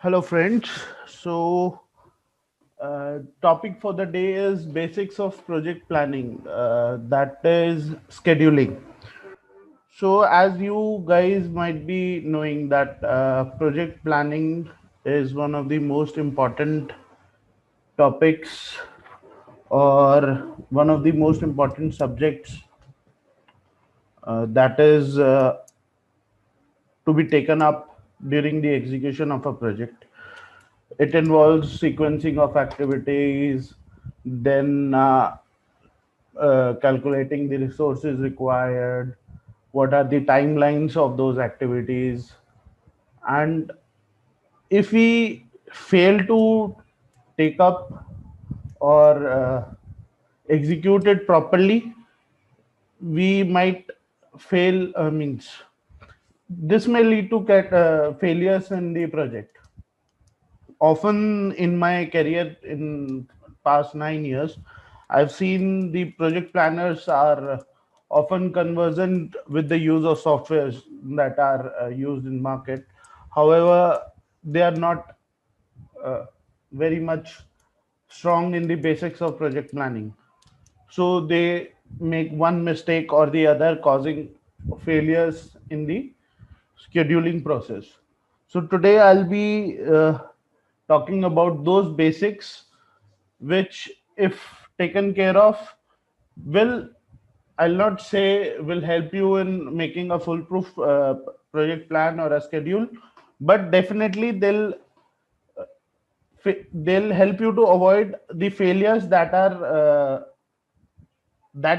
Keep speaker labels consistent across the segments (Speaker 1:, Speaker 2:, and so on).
Speaker 1: Hello, friends. So, topic for the day is basics of project planning. That is scheduling. So, as you guys might be knowing, that project planning is one of the most important topics or one of the most important subjects that is to be taken up during the execution of a project. It involves sequencing of activities, then calculating the resources required, what are the timelines of those activities, and if we fail to take up or execute it properly, we might fail. Means this may lead to failures in the project. Often in my career in past 9 years, I've seen the project planners are often conversant with the use of softwares that are used in market. However, they are not uh, very much strong in the basics of project planning, so they make one mistake or the other, causing failures in the scheduling process. So today I'll be talking about those basics which, if taken care of, will, I'll not say will help you in making a foolproof project plan or a schedule, but definitely they'll help you to avoid the failures that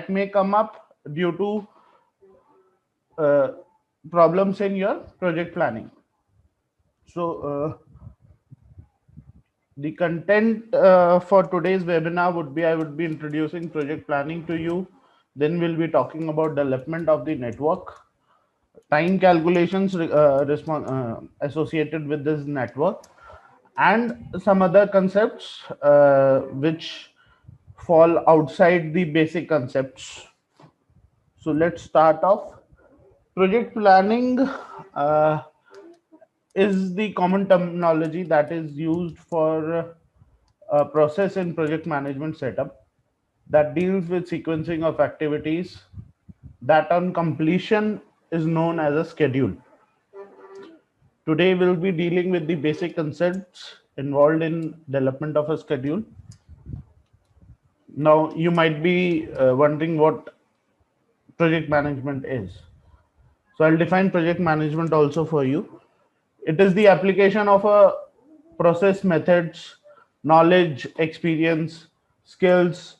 Speaker 1: may come up due to uh, problems in your project planning. So the content for today's webinar would be, I would be introducing project planning to you. Then we'll be talking about development of the network, time calculations associated with this network, and some other concepts which fall outside the basic concepts. So let's start off. Project planning is the common terminology that is used for a process in project management setup that deals with sequencing of activities that on completion is known as a schedule. Today we'll be dealing with the basic concepts involved in development of a schedule. Now you might be wondering what project management is. So I'll define project management also for you. It is the application of a process, methods, knowledge, experience, skills,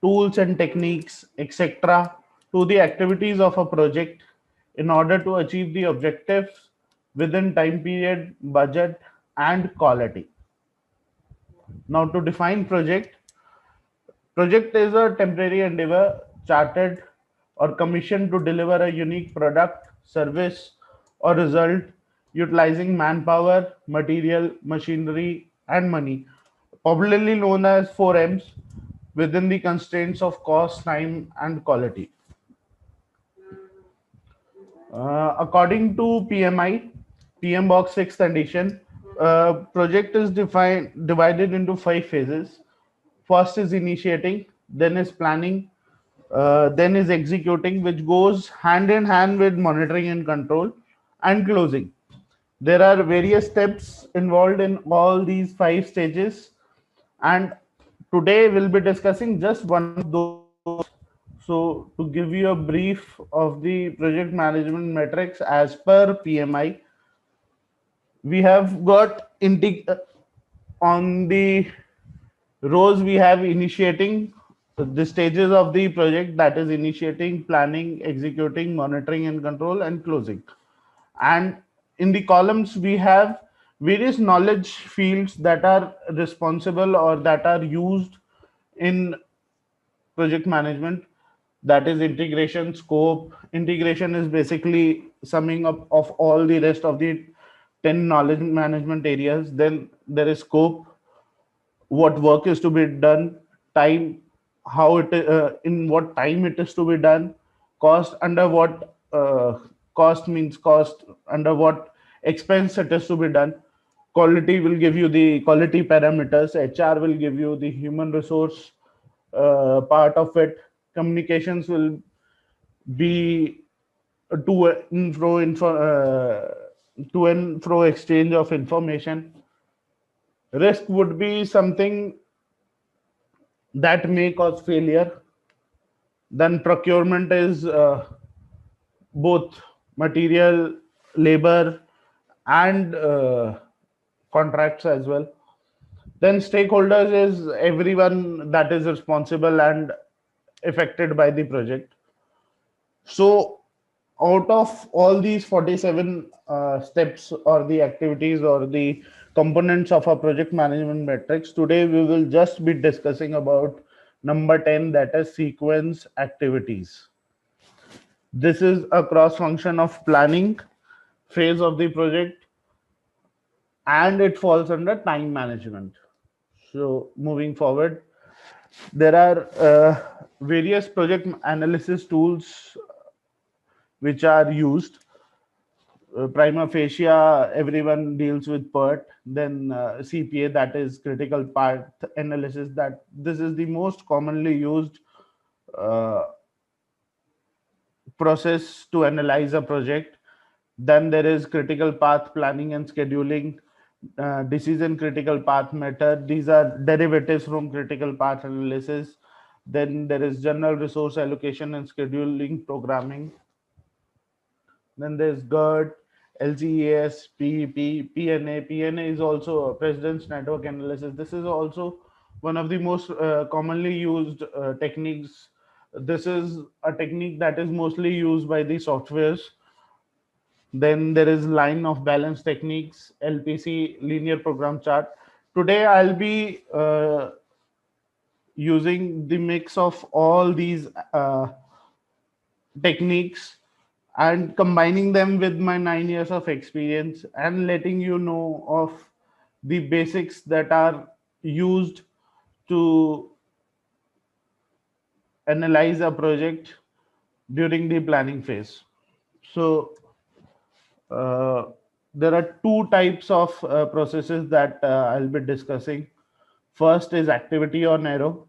Speaker 1: tools and techniques, etc., to the activities of a project in order to achieve the objectives within time period, budget, and quality. Now, to define project is a temporary endeavor chartered or commissioned to deliver a unique product, service, or result utilizing manpower, material, machinery, and money, popularly known as 4Ms, within the constraints of cost, time, and quality. According to PMI, PM Box 6th edition, project is defined divided into 5 phases. First is initiating, then is planning, then is executing, which goes hand in hand with monitoring and control, and closing. There are various steps involved in all these 5 stages, and today we'll be discussing just one of those. So, to give you a brief of the project management metrics as per PMI, we have got on the rows, we have initiating, the stages of the project, that is initiating, planning, executing, monitoring and control, and closing. And in the columns we have various knowledge fields that are responsible or that are used in project management. That is integration, scope. Integration is basically summing up of all the rest of the 10 knowledge management areas. Then there is scope, what work is to be done, time, how in what time it is to be done, cost, under what cost means cost, under what expense it is to be done, Quality will give you the quality parameters. HR will give you the human resource part of it. Communications will be to and fro exchange of information. Risk would be something that may cause failure. Then procurement is both material, labor, and contracts as well. Then stakeholders is everyone that is responsible and affected by the project. So out of all these 47 steps or the activities or the components of a project management matrix, today we will just be discussing about number 10, that is sequence activities. This is a cross function of planning phase of the project, and it falls under time management. So moving forward, there are various project analysis tools which are used. Prima facie, everyone deals with PERT. Then CPA, that is critical path analysis. That this is the most commonly used uh, process to analyze a project. Then there is critical path planning and scheduling, decision critical path method. These are derivatives from critical path analysis. Then there is general resource allocation and scheduling programming. Then there's GERT, LCES, PEP, PNA. PNA is also a President's Network Analysis. This is also one of the most commonly used techniques. This is a technique that is mostly used by the softwares. Then there is line of balance techniques, LPC, linear program chart. Today I'll be using the mix of all these techniques and combining them with my 9 years of experience and letting you know of the basics that are used to analyze a project during the planning phase. So uh, there are two types of processes that I'll be discussing. First is activity on arrow.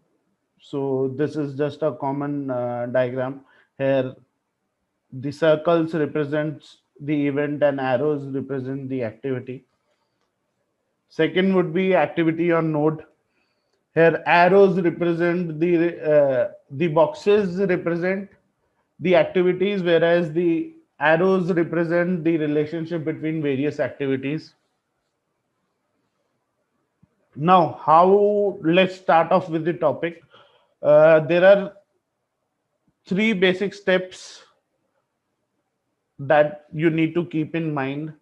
Speaker 1: So this is just a common diagram. Here the circles represents the event and arrows represent the activity. Second would be activity on node. Here arrows represent the boxes represent the activities, whereas the arrows represent the relationship between various activities. Now, how let's start off with the topic. There are three basic steps that you need to keep in mind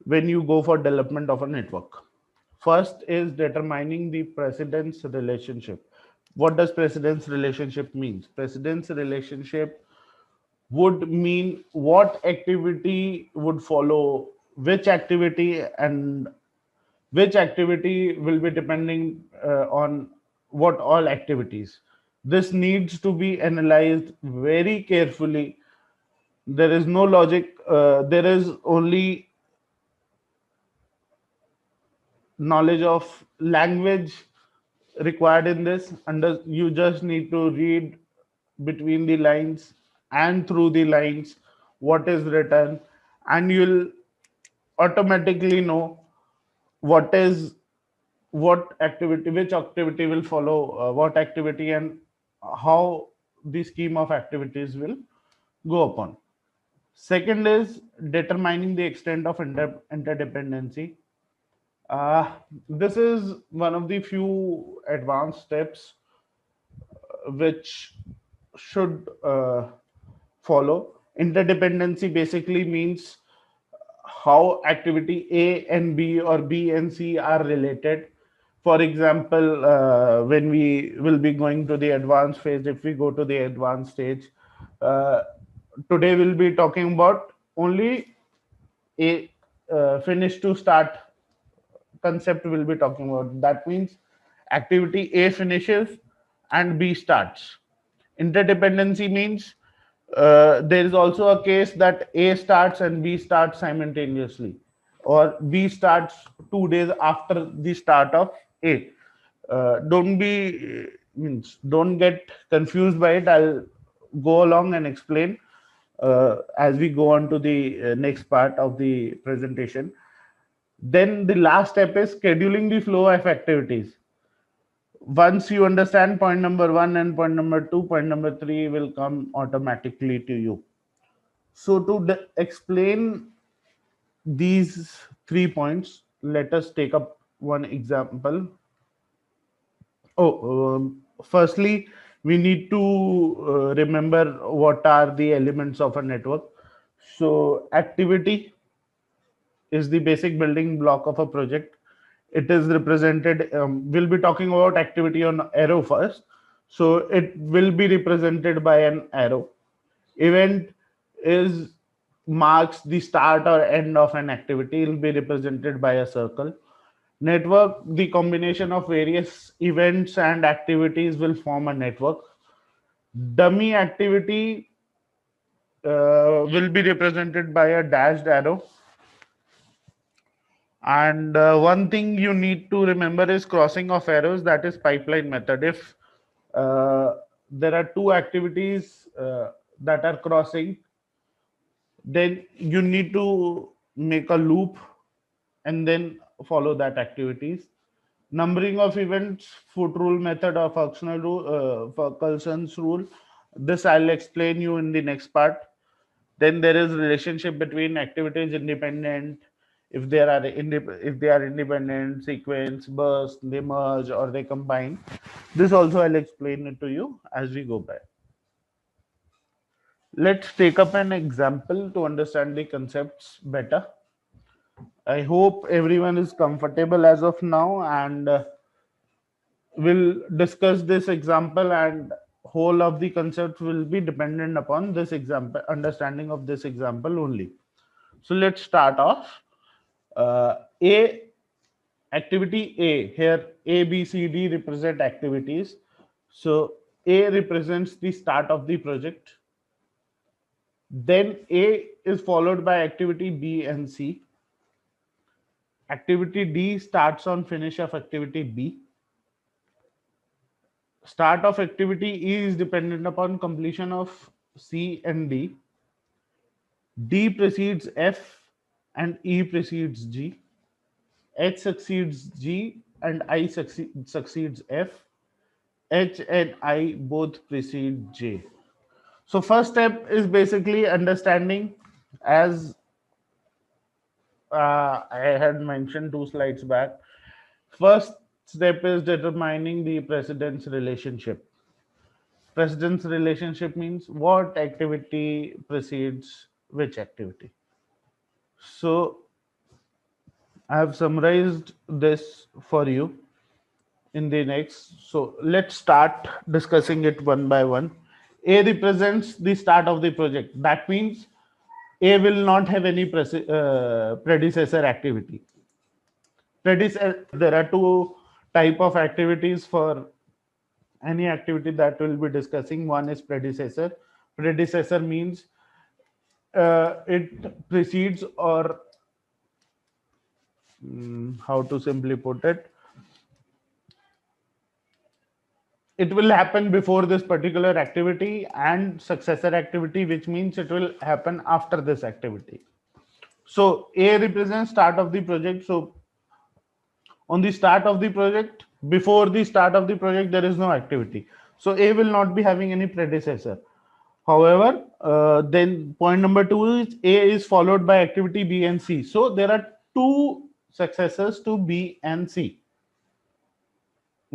Speaker 1: when you go for development of a network. First is determining the precedence relationship. What does precedence relationship mean? Precedence relationship would mean what activity would follow which activity, and which activity will be depending on what all activities. This needs to be analyzed very carefully. There is no logic, there is only knowledge of language required in this. Under you just need to read between the lines and through the lines what is written, and you'll automatically know what is what activity, which activity will follow what activity, and how the scheme of activities will go upon. Second is determining the extent of interdependency. This is one of the few advanced steps which should follow. Interdependency basically means how activity A and B or B and C are related. For example, when we will be going to the advanced phase, if we go to the advanced stage, uh, today we'll be talking about only a finish to start concept we'll be talking about. That means activity A finishes and B starts. Interdependency means there is also a case that A starts and B starts simultaneously. or B starts 2 days after the start of A. Don't be means don't get confused by it. I'll go along and explain as we go on to the next part of the presentation. Then the last step is scheduling the flow of activities. Once you understand point number one and point number two, point number three will come automatically to you. So to explain these 3 points, let us take up one example. Firstly, we need to remember what are the elements of a network. So activity is the basic building block of a project. It is represented, we'll be talking about activity on arrow first. So it will be represented by an arrow. Event is marks the start or end of an activity. It will be represented by a circle. Network, the combination of various events and activities will form a network. Dummy activity will be represented by a dashed arrow. And one thing you need to remember is crossing of arrows, that is pipeline method. If there are two activities that are crossing, then you need to make a loop and then follow that activities. Numbering of events, foot rule method or functional rule, Fulkerson's rule. This I'll explain you in the next part. Then there is relationship between activities independent. If if they are independent, sequence, burst, they merge or they combine. This also I'll explain it to you as we go by. Let's take up an example to understand the concepts better. I hope everyone is comfortable as of now, and we'll discuss this example, and whole of the concept will be dependent upon this example, understanding of this example only. So let's start off. A activity A, here A, B, C, D represent activities. So A represents the start of the project. Then A is followed by activity B and C. Activity D starts on finish of activity B. Start of activity E is dependent upon completion of C and D. D precedes F and E precedes G. H succeeds G and I succeeds F. H and I both precede J. So first step is basically understanding, as I had mentioned 2 slides back. First step is determining the precedence relationship. Precedence relationship means what activity precedes which activity. So I have summarized this for you in the next. So let's start discussing it one by one. A represents the start of the project. That means A will not have any predecessor activity. There are two type of activities for any activity that we'll be discussing. One is predecessor. Predecessor means it precedes, or how to simply put it, it will happen before this particular activity, and successor activity, which means it will happen after this activity. So A represents start of the project. So on the start of the project, before the start of the project, there is no activity. So A will not be having any predecessor. However, then point number two is A is followed by activity B and C. So there are two successors to B and C.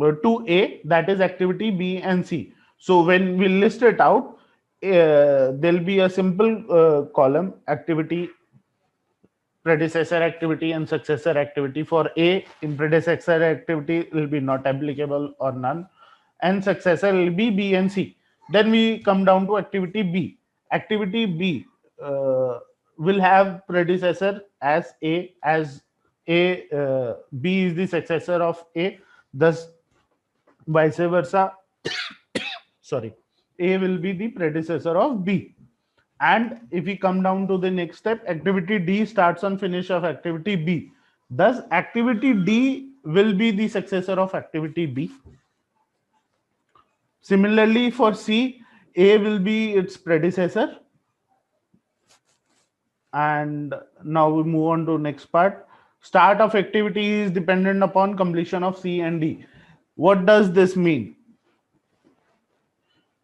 Speaker 1: To A, that is activity B and C. So when we list it out, there'll be a simple column: activity, predecessor activity, and successor activity. For A, in predecessor activity will be not applicable or none, and successor will be B and C. Then we come down to activity B. Activity B will have predecessor as A, B is the successor of A, thus vice versa. Sorry, A will be the predecessor of B. And if we come down to the next step, activity D starts on finish of activity B. Thus, activity D will be the successor of activity B. Similarly, for C, A will be its predecessor. And now we move on to next part. Start of activity is dependent upon completion of C and D. What does this mean?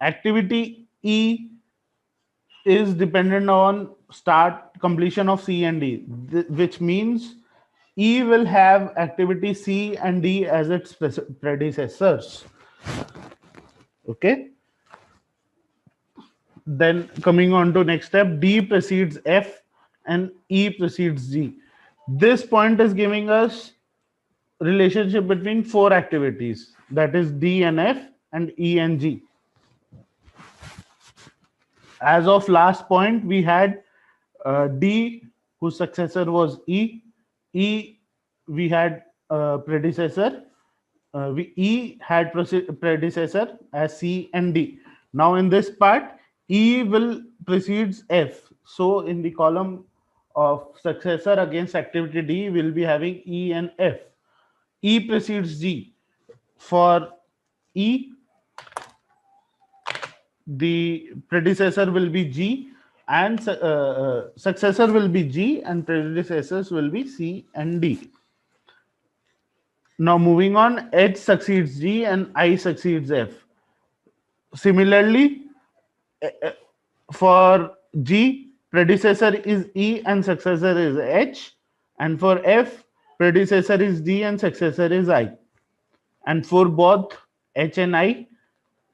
Speaker 1: Activity E is dependent on start completion of C and D, which means E will have activity C and D as its predecessors. Okay. Then coming on to next step, D precedes F and E precedes G. This point is giving us relationship between four activities, that is D and F and E and G. As of last point, we had D, whose successor was E. E, we had predecessor. E had predecessor as C and D. Now in this part, E will precedes F. So in the column of successor against activity D, we'll be having E and F. E precedes G. For E, the predecessor will be G and successor will be G and predecessors will be C and D. Now moving on, H succeeds G and I succeeds F. Similarly, for G, predecessor is E and successor is H, and for F, predecessor is D and successor is I. And for both H and I,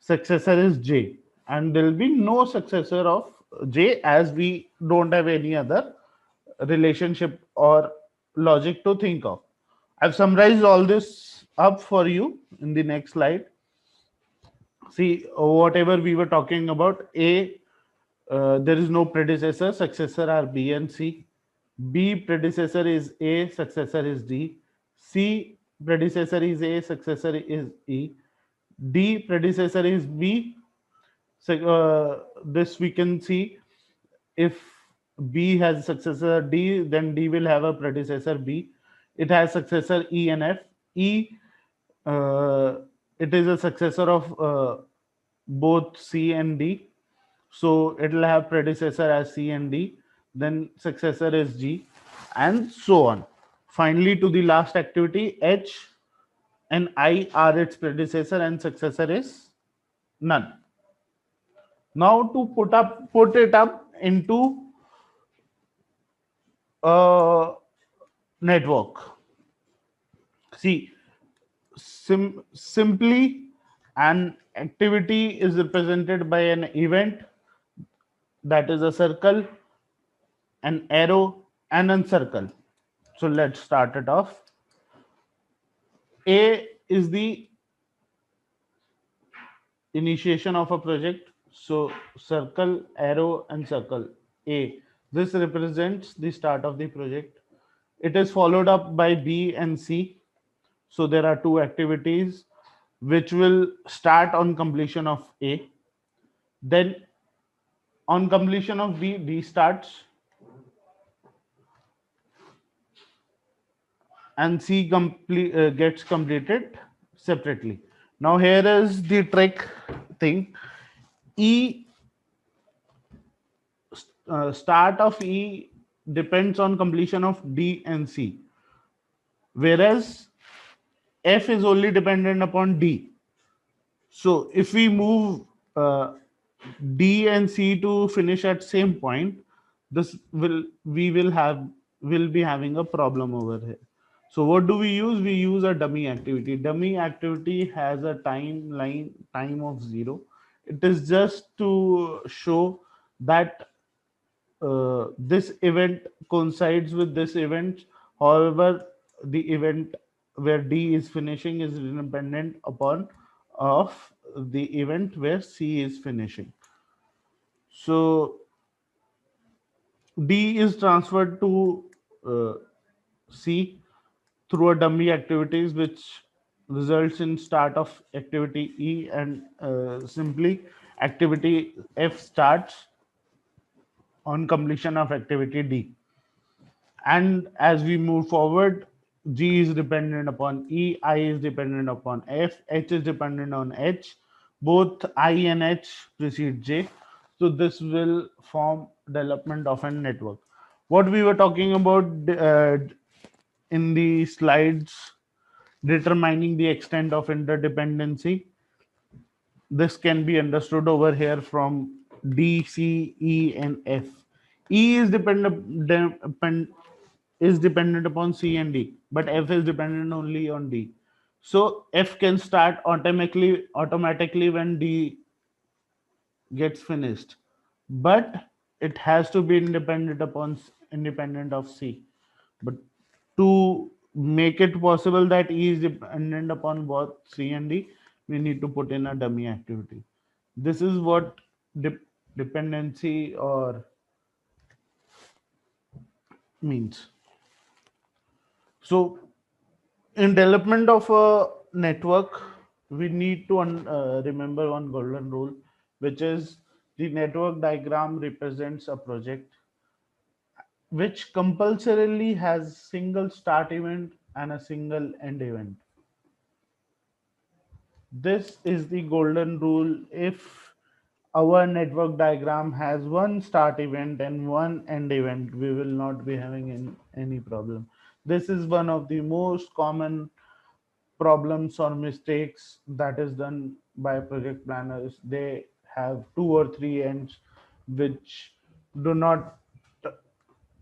Speaker 1: successor is J, and there will be no successor of J as we don't have any other relationship or logic to think of. I've summarized all this up for you in the next slide. See, whatever we were talking about, A, there is no predecessor, successor are B and C. B predecessor is A, successor is D. C predecessor is A, successor is E. D predecessor is B. So this we can see, if B has successor D, then D will have a predecessor B. It has successor E and F. E, uh, it is a successor of both C and D. So it will have predecessor as C and D. Then successor is G, and so on. Finally, to the last activity, H and I are its predecessor, and successor is none. Now to put it up into a network. See, simply an activity is represented by an event, that is a circle, an arrow, and a circle. So let's start it off. A is the initiation of a project. So circle, arrow, and circle. A. This represents the start of the project. It is followed up by B and C. So there are two activities which will start on completion of A. Then on completion of B, D starts and C gets completed separately. Now here is the trick thing. E start of E depends on completion of D and C, whereas F is only dependent upon D. So if we move uh, D and C to finish at same point, this will be having a problem over here. So what do we use? We use a dummy activity. Dummy activity has a time of 0. It is just to show that this event coincides with this event. However, the event where D is finishing is independent upon of the event where C is finishing. So D is transferred to uh, C through a dummy activities, which results in start of activity E, and simply activity F starts. on completion of activity D. And as we move forward, G is dependent upon E, I is dependent upon F, H is dependent on H. Both I and H precede J. So this will form development of a network. What we were talking about in the slides, determining the extent of interdependency, this can be understood over here from D, C, E, and F. E is dependent upon C and D, but F is dependent only on D. So F can start automatically when D gets finished, but it has to be independent of C. But to make it possible that E is dependent upon both C and D, we need to put in a dummy activity. This is what dependency or means. So in development of a network, we need to remember one golden rule, which is the network diagram represents a project which compulsorily has single start event and a single end event. This is the golden rule. If our network diagram has one start event and one end event, we will not be having any problem. This is one of the most common problems or mistakes that is done by project planners. They have two or three ends which do not